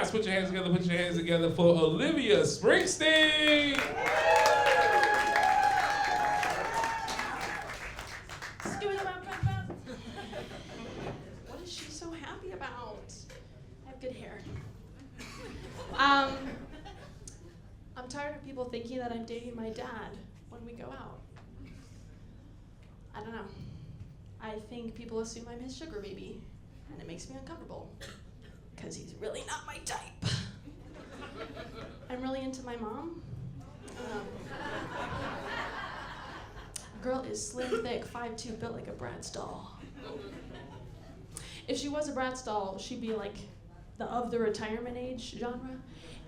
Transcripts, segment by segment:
guys put your hands together for Olivia Springsteen. What is she so happy about? I have good hair. I'm tired of people thinking that I'm dating my dad when we go out. I don't know. I think people assume I'm his sugar baby, and it makes me uncomfortable, because he's really not my type. I'm really into my mom. Girl is slim, thick, 5'2", built like a Bratz doll. If she was a Bratz doll, she'd be like of the retirement age genre,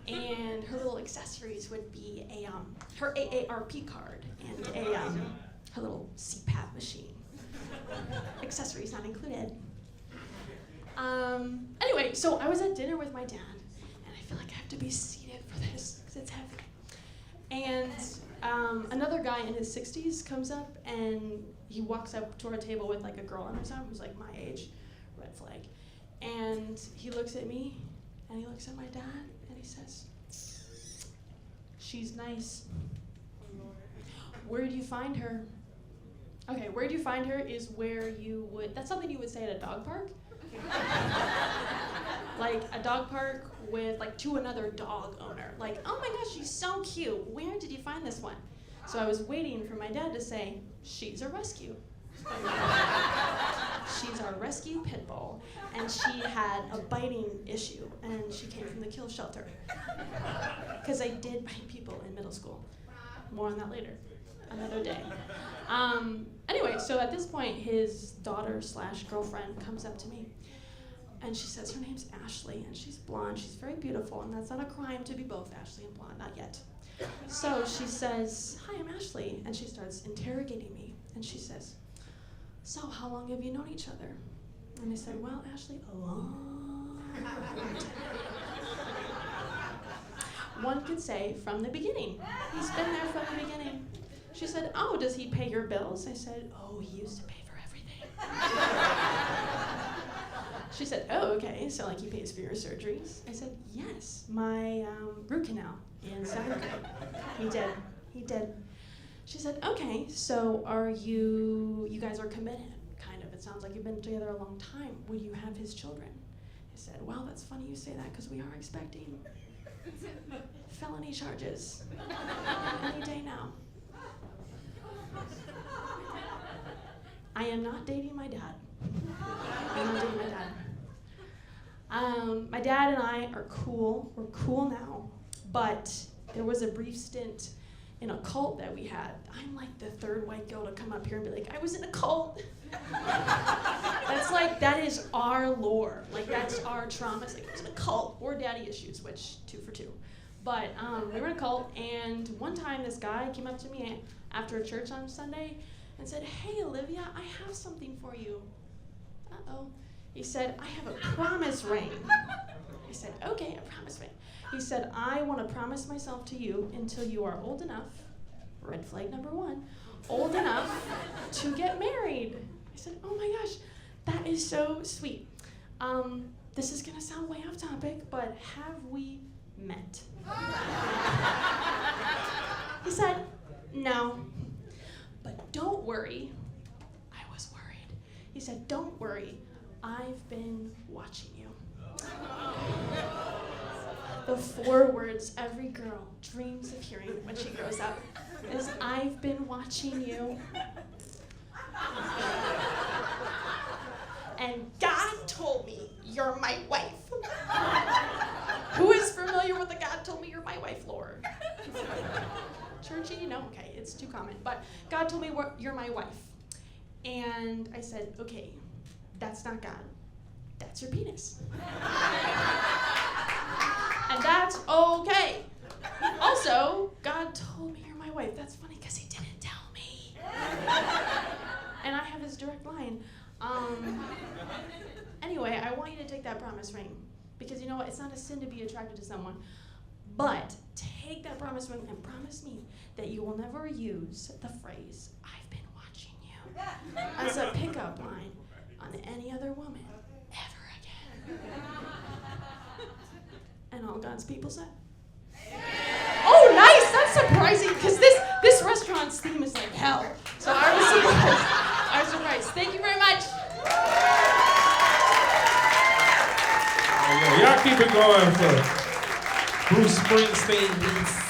and her little accessories would be her AARP card and her little CPAP machine. Accessories not included. Anyway, so I was at dinner with my dad, and I feel like I have to be seated for this because it's heavy. And another guy in his 60s comes up, and he walks up to our table with like a girl on his arm who's like my age, red flag. And he looks at me, and he looks at my dad, and he says, "She's nice. Where do you find her?" Okay, where do you find her is where you would, that's something you would say at a dog park. Like a dog park with to another dog owner. Like, "Oh my gosh, she's so cute. Where did you find this one?" So I was waiting for my dad to say, "She's a rescue." She's our rescue pit bull, and she had a biting issue, and she came from the kill shelter. Because I did bite people in middle school. More on that later, another day. Anyway, so at this point, his daughter/girlfriend comes up to me, and she says her name's Ashley, and she's blonde, she's very beautiful, and that's not a crime to be both Ashley and blonde, not yet. So she says, "Hi, I'm Ashley," and she starts interrogating me, and she says, "So how long have you known each other?" And I said, "Well, Ashley, a long time." One could say from the beginning. He's been there from the beginning. She said, "Oh, does he pay your bills?" I said, "Oh, he used to pay for everything." She said, "Oh, okay, so he pays for your surgeries?" I said, "Yes, my root canal in 7th grade. He did. She said, "Okay, so you guys are committed, kind of. It sounds like you've been together a long time. Would you have his children?" I said, "Well, that's funny you say that, because we are expecting felony charges any day now." I am not dating my dad. I'm not dating my dad. My dad and I are cool. We're cool now. But there was a brief stint in a cult that we had. I'm like the third white girl to come up here and be like, "I was in a cult." That is our lore. That's our trauma. It's I was in a cult or daddy issues, which 2 for 2. But we were in a cult, and one time this guy came up to me after church on Sunday and said, "Hey, Olivia, I have something for you." Uh-oh. He said, "I have a promise ring." I said, "Okay, a promise ring." He said, "I want to promise myself to you until you are old enough," red flag number 1, "old enough to get married." I said, "Oh my gosh, that is so sweet. This is going to sound way off topic, but have we met?" He said, "No, but don't worry." I was worried. He said, "Don't worry, I've been watching you." The 4 words every girl dreams of hearing when she grows up is, "I've been watching you." And God told me, "You're my wife." Who is familiar with the "God told me you're my wife" lore? Churchy? No? Okay, it's too common. But God told me you're my wife. And I said, "Okay, that's not God. That's your penis." And that's okay. Also, God told me you're my wife. That's funny because he didn't tell me. And I have his direct line. Anyway, I want you to take that promise ring, because you know what? It's not a sin to be attracted to someone. But take that promise ring and promise me that you will never use the phrase, "I've been watching you," as a pickup line on any other woman ever again. all God's people say? Oh, nice! That's surprising because this restaurant's theme is like hell. So I was surprised. I was surprised. Thank you very much. Y'all keep it going for Bruce Springsteen.